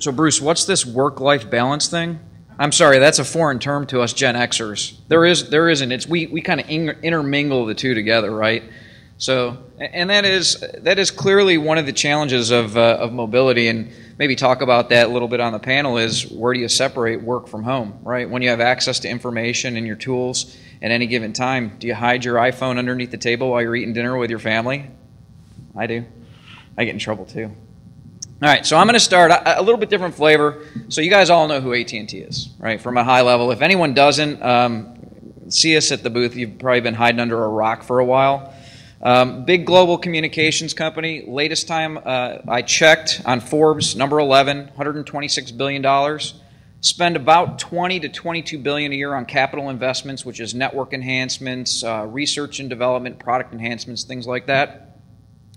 So Bruce, what's this work-life balance thing? I'm sorry, that's a foreign term to us Gen Xers. There isn't. It's we kind of intermingle the two together, right? So, and that is clearly one of the challenges of mobility, and maybe talk about that a little bit on the panel. Is where do you separate work from home, right? When you have access to information and your tools at any given time, do you hide your iPhone underneath the table while you're eating dinner with your family? I do. I get in trouble too. All right, so I'm going to start a little bit different flavor. So you guys all know who AT&T is, right, from a high level. If anyone doesn't, see us at the booth. You've probably been hiding under a rock for a while. Big global communications company. Latest time I checked on Forbes, number 11, $126 billion. Spend about $20 to $22 billion a year on capital investments, which is network enhancements, research and development, product enhancements, things like that.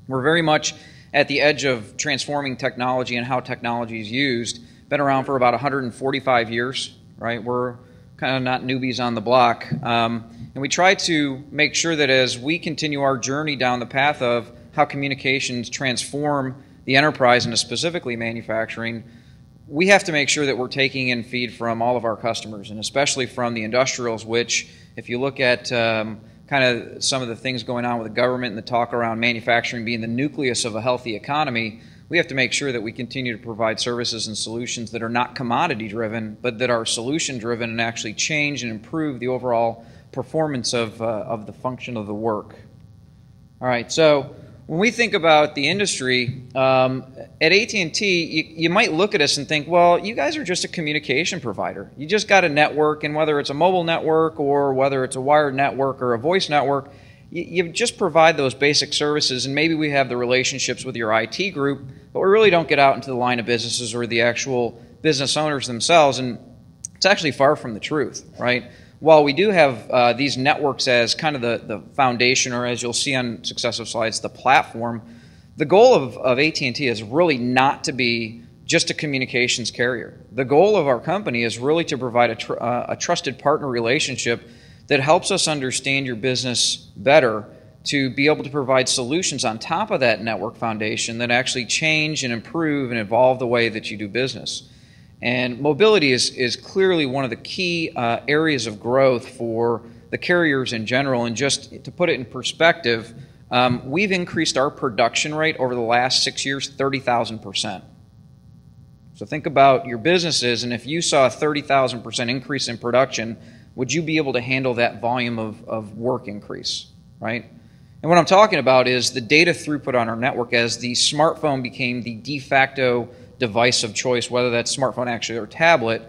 We're very much at the edge of transforming technology and how technology is used. Been around for about 145 years, right? We're kind of not newbies on the block. And we try to make sure that as we continue our journey down the path of how communications transform the enterprise and specifically manufacturing, we have to make sure that we're taking in feed from all of our customers, and especially from the industrials, which if you look at kind of some of the things going on with the government and the talk around manufacturing being the nucleus of a healthy economy, we have to make sure that we continue to provide services and solutions that are not commodity driven, but that are solution driven and actually change and improve the overall performance of the function of the work. All right, so when we think about the industry, at AT&T, you might look at us and think, well, you guys are just a communication provider. You just got a network, and whether it's a mobile network or whether it's a wired network or a voice network, you just provide those basic services, and maybe we have the relationships with your IT group, but we really don't get out into the line of businesses or the actual business owners themselves, and it's actually far from the truth, right? While we do have these networks as kind of the foundation, or as you'll see on successive slides, the platform, the goal of AT&T is really not to be just a communications carrier. The goal of our company is really to provide a trusted partner relationship that helps us understand your business better, to be able to provide solutions on top of that network foundation that actually change and improve and evolve the way that you do business. And mobility is clearly one of the key areas of growth for the carriers in general. And just to put it in perspective, we've increased our production rate over the last 6 years 30,000%. So think about your businesses, and if you saw a 30,000% increase in production, would you be able to handle that volume of work increase, right? And what I'm talking about is the data throughput on our network. As the smartphone became the de facto device of choice, whether that's smartphone actually or tablet,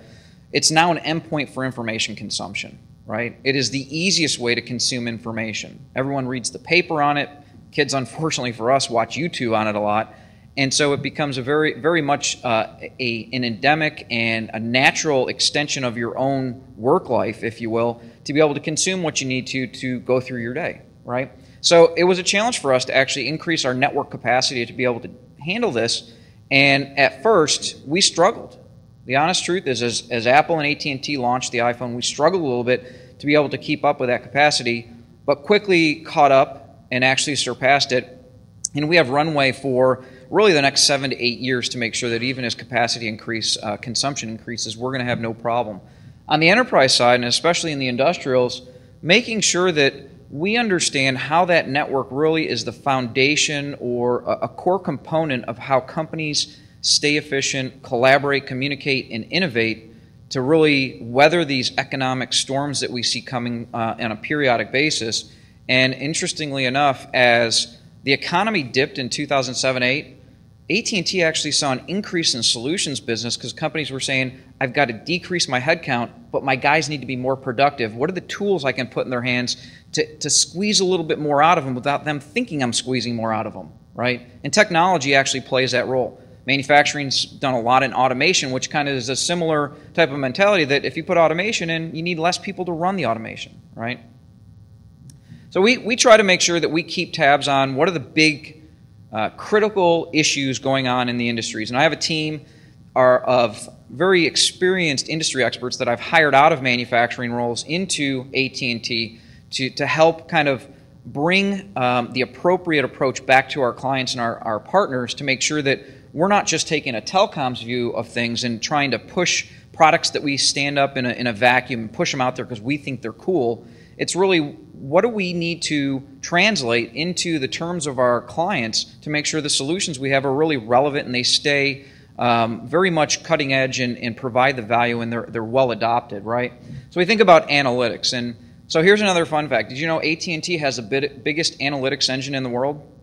it's now an endpoint for information consumption, right? It is the easiest way to consume information. Everyone reads the paper on it. Kids, unfortunately for us, watch YouTube on it a lot. And so it becomes a very much an endemic and a natural extension of your own work life, if you will, to be able to consume what you need to go through your day, right? So it was a challenge for us to actually increase our network capacity to be able to handle this. And at first, we struggled. The honest truth is, as Apple and AT&T launched the iPhone, we struggled a little bit to be able to keep up with that capacity, but quickly caught up and actually surpassed it. And we have runway for really the next 7 to 8 years to make sure that even as capacity consumption increases, we're going to have no problem. On the enterprise side, and especially in the industrials, making sure that we understand how that network really is the foundation or a core component of how companies stay efficient, collaborate, communicate, and innovate to really weather these economic storms that we see coming on a periodic basis. And interestingly enough, as the economy dipped in 2007-8, AT&T actually saw an increase in solutions business because companies were saying, I've got to decrease my headcount, but my guys need to be more productive. What are the tools I can put in their hands to squeeze a little bit more out of them without them thinking I'm squeezing more out of them, right? And technology actually plays that role. Manufacturing's done a lot in automation, which kind of is a similar type of mentality that if you put automation in, you need less people to run the automation, right? So we try to make sure that we keep tabs on what are the big critical issues going on in the industries. And I have a team of very experienced industry experts that I've hired out of manufacturing roles into AT&T to help kind of bring the appropriate approach back to our clients and our partners to make sure that we're not just taking a telecom's view of things and trying to push products that we stand up in a vacuum and push them out there because we think they're cool. It's really, what do we need to translate into the terms of our clients to make sure the solutions we have are really relevant and they stay very much cutting edge and provide the value, and they're well adopted, right? So we think about analytics. And so here's another fun fact. Did you know AT&T has the biggest analytics engine in the world?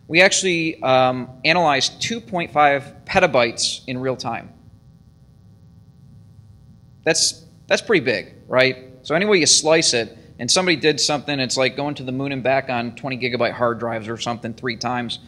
We actually analyze 2.5 petabytes in real time. That's pretty big, right? So any way you slice it, and somebody did something, it's like going to the moon and back on 20 gigabyte hard drives or something 3 times.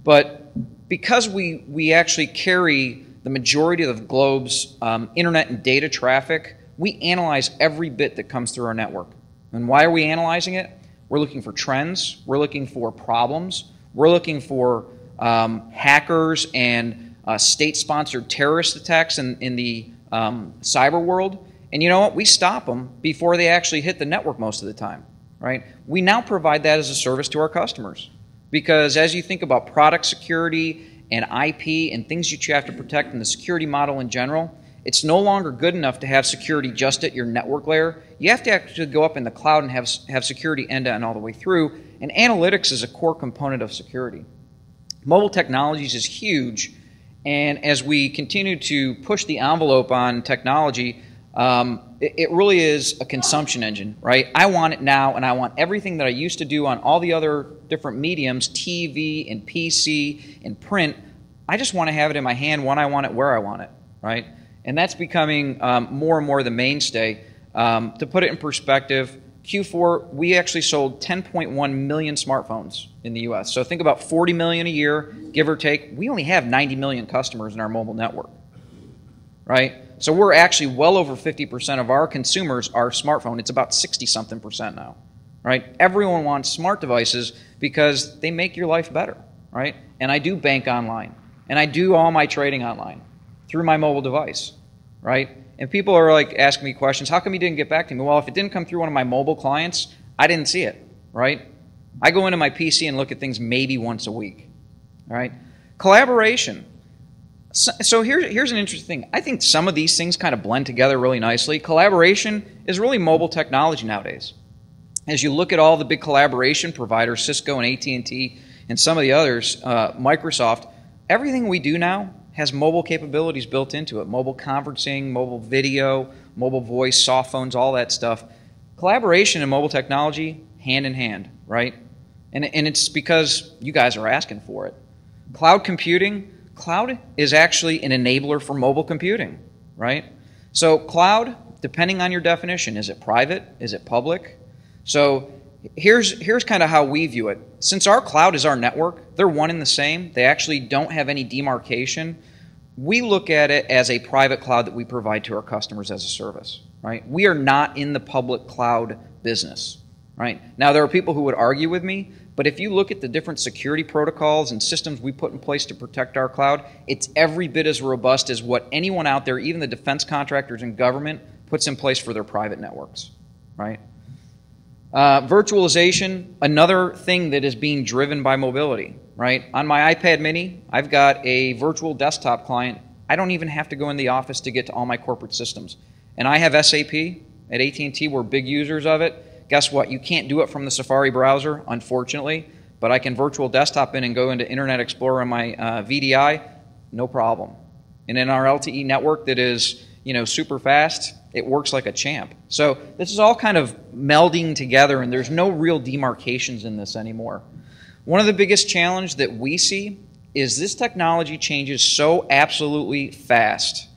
But because we actually carry the majority of the globe's internet and data traffic, we analyze every bit that comes through our network. And why are we analyzing it? We're looking for trends. We're looking for problems. We're looking for hackers and state-sponsored terrorist attacks in the cyber world. And you know what? We stop them before they actually hit the network most of the time, right? We now provide that as a service to our customers. Because as you think about product security and IP and things that you have to protect in the security model in general, it's no longer good enough to have security just at your network layer. You have to actually go up in the cloud and have security end-to-end all the way through. And analytics is a core component of security. Mobile technologies is huge. And as we continue to push the envelope on technology, it really is a consumption engine, right? I want it now, and I want everything that I used to do on all the other different mediums, TV and PC and print. I just want to have it in my hand when I want it, where I want it, right? And that's becoming more and more the mainstay. To put it in perspective, Q4, we actually sold 10.1 million smartphones in the US. So think about 40 million a year, give or take. We only have 90 million customers in our mobile network, right? So we're actually well over 50% of our consumers are smartphone. It's about 60-something% now, right? Everyone wants smart devices because they make your life better, right? And I do bank online, and I do all my trading online through my mobile device, right? And people are like asking me questions, how come you didn't get back to me? Well, if it didn't come through one of my mobile clients, I didn't see it, right? I go into my PC and look at things maybe once a week, all right? Collaboration. So here's an interesting thing. I think some of these things kind of blend together really nicely. Collaboration is really mobile technology nowadays. As you look at all the big collaboration providers, Cisco and AT&T and some of the others, Microsoft, everything we do now has mobile capabilities built into it. Mobile conferencing, mobile video, mobile voice, soft phones, all that stuff. Collaboration and mobile technology, hand in hand, right? And it's because you guys are asking for it. Cloud computing, cloud is actually an enabler for mobile computing, right? So cloud, depending on your definition, is it private? Is it public? So here's kind of how we view it. Since our cloud is our network, they're one and the same. They actually don't have any demarcation. We look at it as a private cloud that we provide to our customers as a service, right? We are not in the public cloud business, right? Now, there are people who would argue with me, but if you look at the different security protocols and systems we put in place to protect our cloud, it's every bit as robust as what anyone out there, even the defense contractors and government, puts in place for their private networks, right? Virtualization, another thing that is being driven by mobility, right? On my iPad mini, I've got a virtual desktop client. I don't even have to go in the office to get to all my corporate systems. And I have SAP at AT&T. We're big users of it. Guess what? You can't do it from the Safari browser, unfortunately, but I can virtual desktop in and go into Internet Explorer on my VDI, no problem. And in our LTE network that is, super fast, it works like a champ. So this is all kind of melding together, and there's no real demarcations in this anymore. One of the biggest challenges that we see is this technology changes so absolutely fast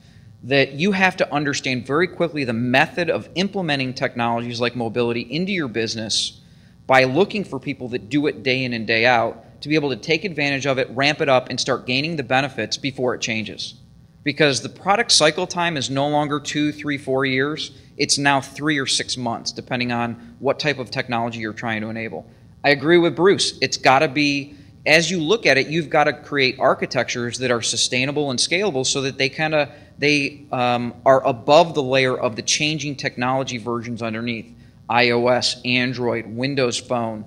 that you have to understand very quickly the method of implementing technologies like mobility into your business by looking for people that do it day in and day out to be able to take advantage of it, ramp it up, and start gaining the benefits before it changes. Because the product cycle time is no longer 2, 3, 4 years. It's now 3 or 6 months, depending on what type of technology you're trying to enable. I agree with Bruce. It's got to be, as you look at it, you've got to create architectures that are sustainable and scalable so that they are above the layer of the changing technology versions underneath. iOS, Android, Windows Phone,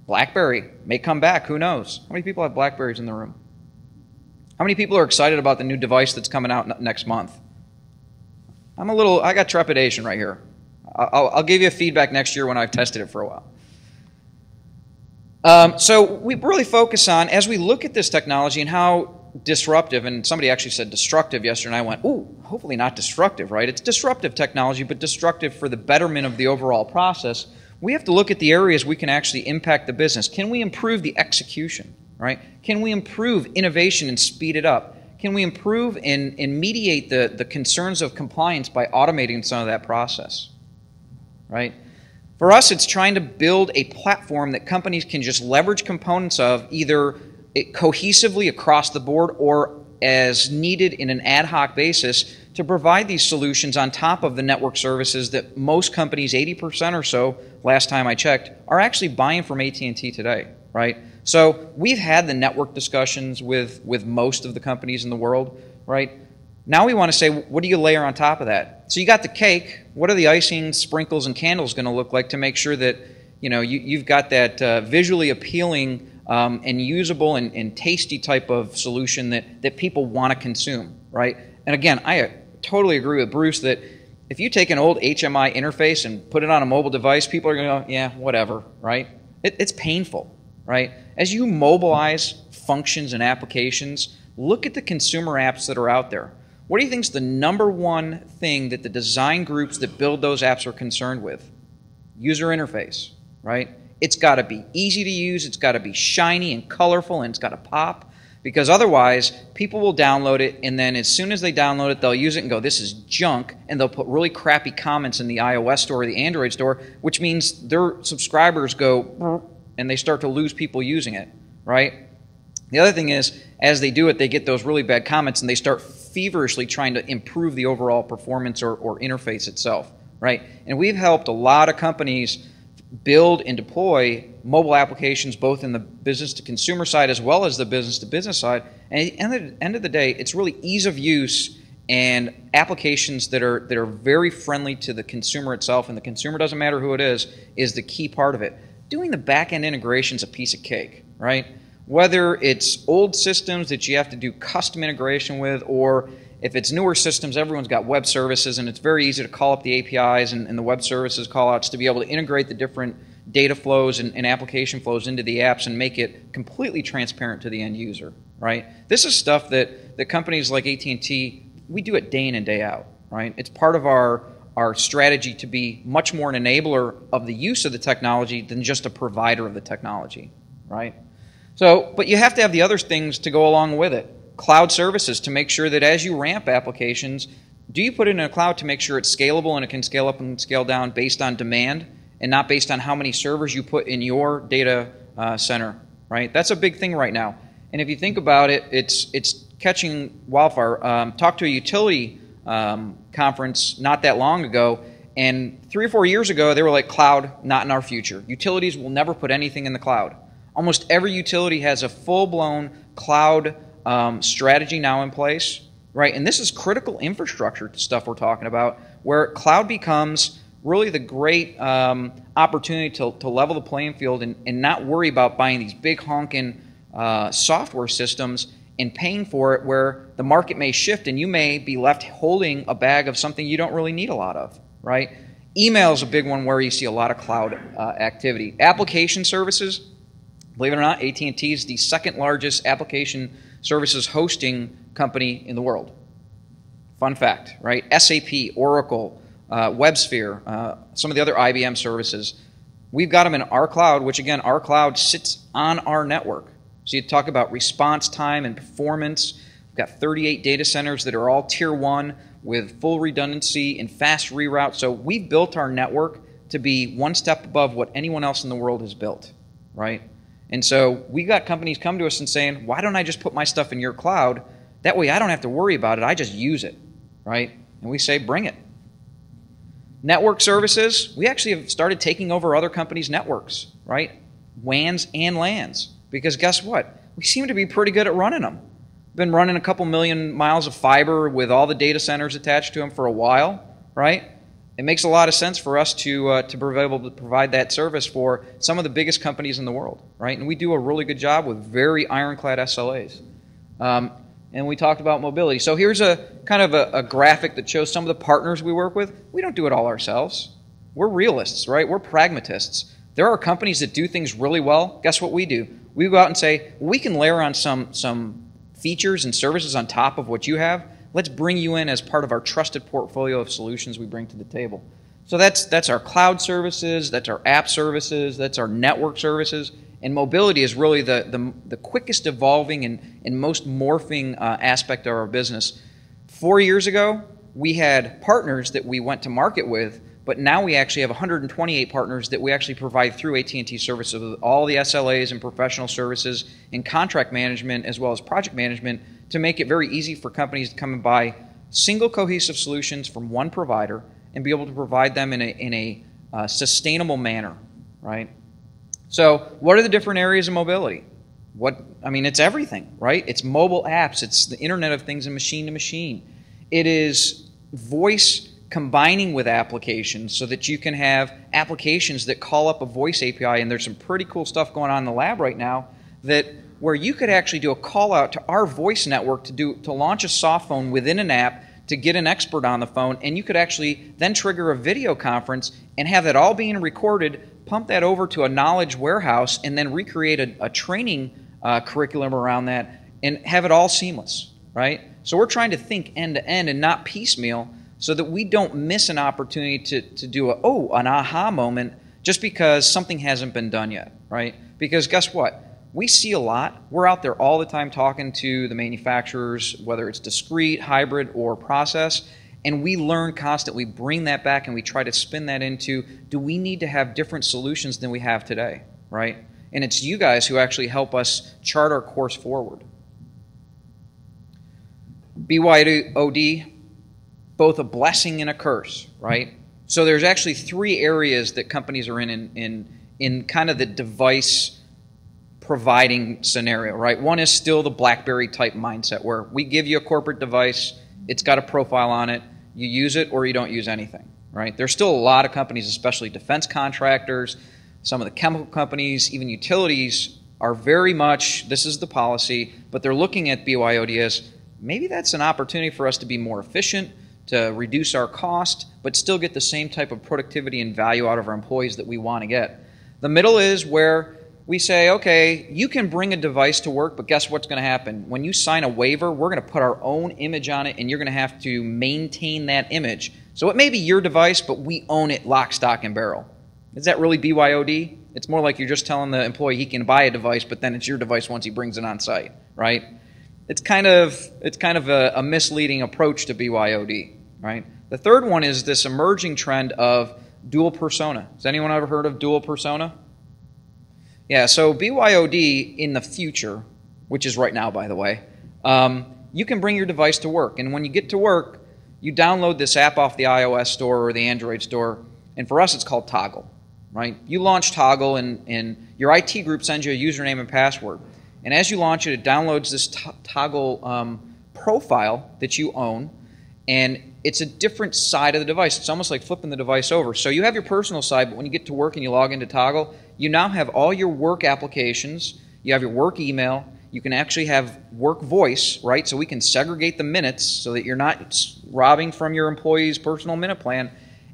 BlackBerry may come back. Who knows? How many people have BlackBerries in the room? How many people are excited about the new device that's coming out next month? I got trepidation right here. I'll give you feedback next year when I've tested it for a while. So we really focus on, as we look at this technology and how disruptive, and somebody actually said destructive yesterday, and I went, ooh, hopefully not destructive, right? It's disruptive technology, but destructive for the betterment of the overall process. We have to look at the areas we can actually impact the business. Can we improve the execution, right? Can we improve innovation and speed it up? Can we improve and mediate the concerns of compliance by automating some of that process, right? For us, it's trying to build a platform that companies can just leverage components of, either cohesively across the board or as needed in an ad hoc basis, to provide these solutions on top of the network services that most companies, 80% or so, last time I checked, are actually buying from AT&T today, right? So we've had the network discussions with most of the companies in the world, right? Now we want to say, what do you layer on top of that? So you got the cake. What are the icing, sprinkles, and candles going to look like to make sure that you've got that visually appealing and usable and tasty type of solution that people want to consume, right? And again, I totally agree with Bruce that if you take an old HMI interface and put it on a mobile device, people are going to go, yeah, whatever, right? It's painful, right? As you mobilize functions and applications, look at the consumer apps that are out there. What do you think is the number one thing that the design groups that build those apps are concerned with? User interface, right? It's got to be easy to use, it's got to be shiny and colorful, and it's got to pop, because otherwise people will download it, and then as soon as they download it, they'll use it and go, this is junk, and they'll put really crappy comments in the iOS store or the Android store, which means their subscribers go, and they start to lose people using it, right? The other thing is, as they do it, they get those really bad comments, and they start feverishly trying to improve the overall performance or interface itself, right? And we've helped a lot of companies build and deploy mobile applications both in the business-to-consumer side as well as the business-to-business side. And at the end of the day, it's really ease of use and applications that are very friendly to the consumer itself, and the consumer, doesn't matter who it is the key part of it. Doing the back-end integration is a piece of cake, right? Whether it's old systems that you have to do custom integration with, or if it's newer systems, everyone's got web services, and it's very easy to call up the APIs and the web services callouts to be able to integrate the different data flows and application flows into the apps and make it completely transparent to the end user, right? This is stuff that companies like AT&T, we do it day in and day out, right? It's part of our strategy to be much more an enabler of the use of the technology than just a provider of the technology, right? So, but you have to have the other things to go along with it. Cloud services, to make sure that as you ramp applications, do you put it in a cloud to make sure it's scalable and it can scale up and scale down based on demand and not based on how many servers you put in your data center, right? That's a big thing right now. And if you think about it, it's catching wildfire. Talked to a utility conference not that long ago, and 3 or 4 years ago, they were like, cloud, not in our future. Utilities will never put anything in the cloud. Almost every utility has a full-blown cloud strategy now in place, right? And this is critical infrastructure stuff we're talking about, where cloud becomes really the great opportunity to level the playing field and not worry about buying these big honking software systems and paying for it, where the market may shift and you may be left holding a bag of something you don't really need a lot of, right? Email is a big one where you see a lot of cloud activity. Application services, believe it or not, AT&T is the second largest application services hosting company in the world. Fun fact, right? SAP, Oracle, WebSphere, some of the other IBM services, we've got them in our cloud, which again, our cloud sits on our network. So you talk about response time and performance. We've got 38 data centers that are all tier 1 with full redundancy and fast reroute. So we've built our network to be one step above what anyone else in the world has built, right? And so we got companies come to us and saying, why don't I just put my stuff in your cloud? That way I don't have to worry about it. I just use it, right? And we say, bring it. Network services, we actually have started taking over other companies' networks, right? WANs and LANs. Because guess what? We seem to be pretty good at running them. Been running a couple million miles of fiber with all the data centers attached to them for a while, right? It makes a lot of sense for us to be able to provide that service for some of the biggest companies in the world, right? And we do a really good job with very ironclad SLAs. and we talked about mobility. So here's a kind of a graphic that shows some of the partners we work with. We don't do it all ourselves. We're realists, right? We're pragmatists. There are companies that do things really well. Guess what we do? We go out and say, we can layer on some features and services on top of what you have. Let's bring you in as part of our trusted portfolio of solutions we bring to the table. So that's our cloud services, that's our app services, that's our network services, and mobility is really the quickest evolving and most morphing aspect of our business. 4 years ago, we had partners that we went to market with, but now we actually have 128 partners that we actually provide through AT&T services with all the SLAs and professional services and contract management as well as project management to make it very easy for companies to come and buy single cohesive solutions from one provider and be able to provide them in a sustainable manner, right? So what are the different areas of mobility? It's everything, right? It's mobile apps, it's the Internet of Things and machine to machine. It is voice combining with applications so that you can have applications that call up a voice API, and there's some pretty cool stuff going on in the lab right now where you could actually do a call out to our voice network to launch a soft phone within an app to get an expert on the phone, and you could actually then trigger a video conference and have that all being recorded, pump that over to a knowledge warehouse, and then recreate a training curriculum around that and have it all seamless, right? So we're trying to think end to end and not piecemeal so that we don't miss an opportunity to do an aha moment just because something hasn't been done yet, right? Because guess what? We see a lot. We're out there all the time talking to the manufacturers, whether it's discrete, hybrid, or process, and we learn constantly, bring that back, and we try to spin that into, do we need to have different solutions than we have today, right? And it's you guys who actually help us chart our course forward. BYOD, both a blessing and a curse, right? So there's actually 3 areas that companies are in kind of the device providing scenario, right? One is still the BlackBerry type mindset where we give you a corporate device, it's got a profile on it, you use it or you don't use anything, right? There's still a lot of companies, especially defense contractors, some of the chemical companies, even utilities are very much, this is the policy, but they're looking at BYOD as maybe that's an opportunity for us to be more efficient, to reduce our cost, but still get the same type of productivity and value out of our employees that we want to get. The middle is where we say, okay, you can bring a device to work, but guess what's going to happen? When you sign a waiver, we're going to put our own image on it, and you're going to have to maintain that image. So it may be your device, but we own it lock, stock, and barrel. Is that really BYOD? It's more like you're just telling the employee he can buy a device, but then it's your device once he brings it on site, right? It's kind of a misleading approach to BYOD, right? The third one is this emerging trend of dual persona. Has anyone ever heard of dual persona? Yeah, so BYOD in the future, which is right now, by the way, you can bring your device to work. And when you get to work, you download this app off the iOS store or the Android store. And for us, it's called Toggle, right? You launch Toggle, and your IT group sends you a username and password. And as you launch it, it downloads this Toggle profile that you own. And it's a different side of the device. It's almost like flipping the device over. So you have your personal side, but when you get to work and you log into Toggle, you now have all your work applications. You have your work email. You can actually have work voice, right? So we can segregate the minutes so that you're not robbing from your employee's personal minute plan.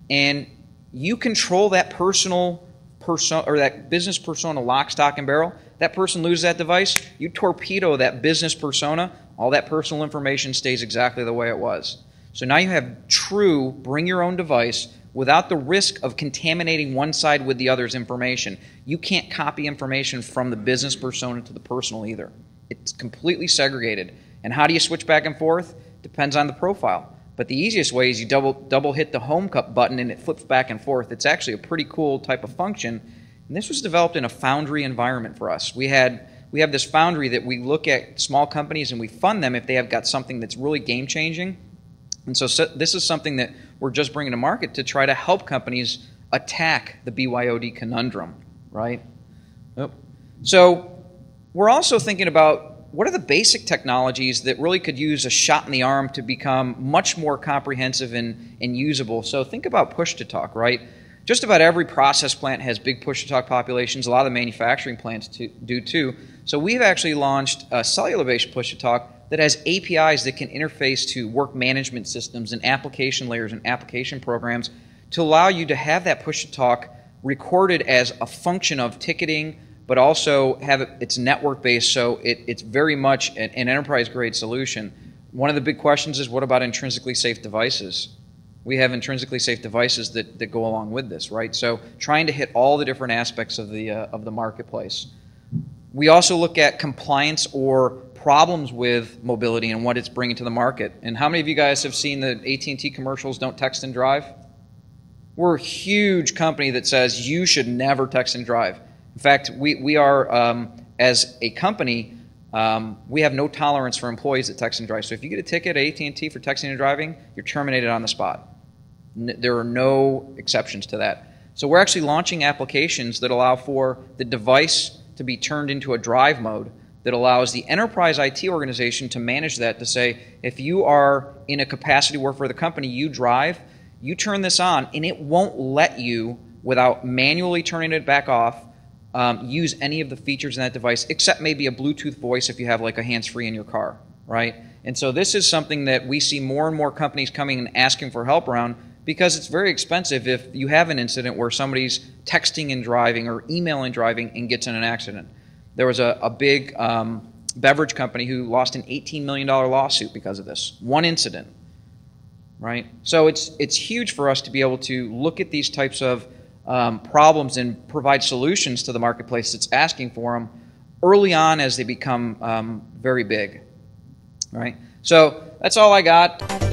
And you control that personal persona or that business persona lock, stock, and barrel. That person loses that device, you torpedo that business persona, all that personal information stays exactly the way it was. So now you have true bring your own device without the risk of contaminating one side with the other's information. You can't copy information from the business persona to the personal either. It's completely segregated. And how do you switch back and forth? Depends on the profile. But the easiest way is you double hit the home button and it flips back and forth. It's actually a pretty cool type of function. And this was developed in a foundry environment for us. We have this foundry that we look at small companies and we fund them if they have got something that's really game-changing. And so this is something that we're just bringing to market to try to help companies attack the BYOD conundrum, right? So we're also thinking about what are the basic technologies that really could use a shot in the arm to become much more comprehensive and usable. So think about push-to-talk, right? Just about every process plant has big push-to-talk populations. A lot of the manufacturing plants do too. So we've actually launched a cellular-based push-to-talk that has APIs that can interface to work management systems and application layers and application programs to allow you to have that push-to-talk recorded as a function of ticketing, but also have it's network-based, so it's very much an enterprise-grade solution. One of the big questions is, what about intrinsically safe devices? We have intrinsically safe devices that go along with this, right? So trying to hit all the different aspects of the marketplace. We also look at compliance or problems with mobility and what it's bringing to the market. And how many of you guys have seen the AT&T commercials, "Don't text and drive"? We're a huge company that says you should never text and drive. In fact, we are, as a company, we have no tolerance for employees that text and drive. So if you get a ticket at AT&T for texting and driving, you're terminated on the spot. There are no exceptions to that. So we're actually launching applications that allow for the device to be turned into a drive mode that allows the enterprise IT organization to manage that, to say, if you are in a capacity where for the company you drive, you turn this on and it won't let you, without manually turning it back off, use any of the features in that device, except maybe a Bluetooth voice if you have like a hands-free in your car, right? And so this is something that we see more and more companies coming and asking for help around, because it's very expensive if you have an incident where somebody's texting and driving or emailing driving and gets in an accident. There was a big beverage company who lost an $18 million lawsuit because of this. One incident, right? So it's huge for us to be able to look at these types of problems and provide solutions to the marketplace that's asking for them early on as they become very big, right? So that's all I got.